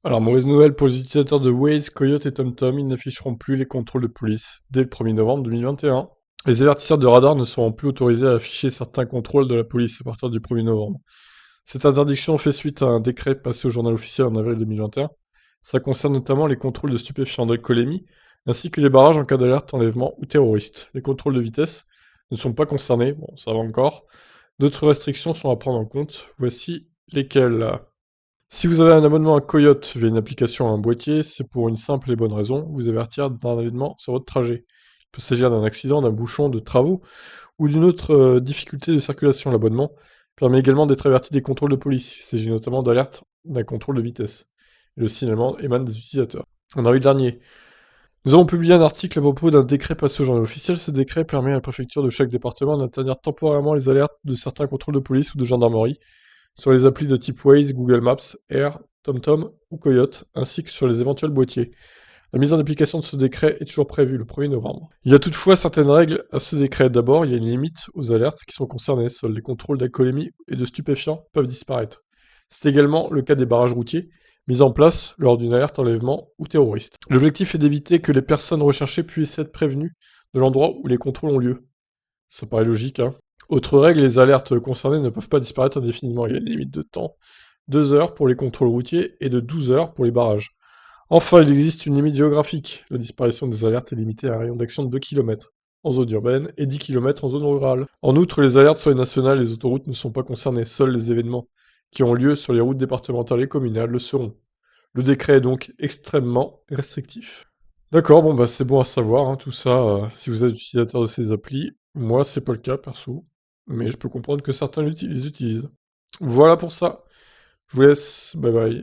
Alors, mauvaise nouvelle pour les utilisateurs de Waze, Coyote et TomTom, ils n'afficheront plus les contrôles de police dès le 1er novembre 2021. Les avertisseurs de radar ne seront plus autorisés à afficher certains contrôles de la police à partir du 1er novembre. Cette interdiction fait suite à un décret passé au journal officiel en avril 2021. Ça concerne notamment les contrôles de stupéfiants d'alcoolémie, ainsi que les barrages en cas d'alerte, enlèvement ou terroriste. Les contrôles de vitesse ne sont pas concernés, bon, ça va encore. D'autres restrictions sont à prendre en compte. Voici lesquelles. Si vous avez un abonnement à Coyote via une application ou un boîtier, c'est pour une simple et bonne raison, vous avertir d'un événement sur votre trajet. Il peut s'agir d'un accident, d'un bouchon, de travaux ou d'une autre difficulté de circulation. L'abonnement permet également d'être averti des contrôles de police. Il s'agit notamment d'alerte d'un contrôle de vitesse. Et le signalement émane des utilisateurs. En avril dernier, nous avons publié un article à propos d'un décret passé au journal officiel. Ce décret permet à la préfecture de chaque département d'interdire temporairement les alertes de certains contrôles de police ou de gendarmerie sur les applis de type Waze, Google Maps, Air, TomTom ou Coyote, ainsi que sur les éventuels boîtiers. La mise en application de ce décret est toujours prévue le 1er novembre. Il y a toutefois certaines règles à ce décret. D'abord, il y a une limite aux alertes qui sont concernées. Seuls les contrôles d'alcoolémie et de stupéfiants peuvent disparaître. C'est également le cas des barrages routiers, mis en place lors d'une alerte enlèvement ou terroriste. L'objectif est d'éviter que les personnes recherchées puissent être prévenues de l'endroit où les contrôles ont lieu. Ça paraît logique, hein. Autre règle, les alertes concernées ne peuvent pas disparaître indéfiniment. Il y a une limite de temps. 2 heures pour les contrôles routiers et de 12 heures pour les barrages. Enfin, il existe une limite géographique. La disparition des alertes est limitée à un rayon d'action de 2 km en zone urbaine et 10 km en zone rurale. En outre, les alertes sur les nationales et les autoroutes ne sont pas concernées. Seuls les événements qui ont lieu sur les routes départementales et communales le seront. Le décret est donc extrêmement restrictif. D'accord, bon bah c'est bon à savoir, hein, tout ça, si vous êtes utilisateur de ces applis. Moi, c'est pas le cas, perso, mais je peux comprendre que certains les utilisent. Voilà pour ça. Je vous laisse, bye bye.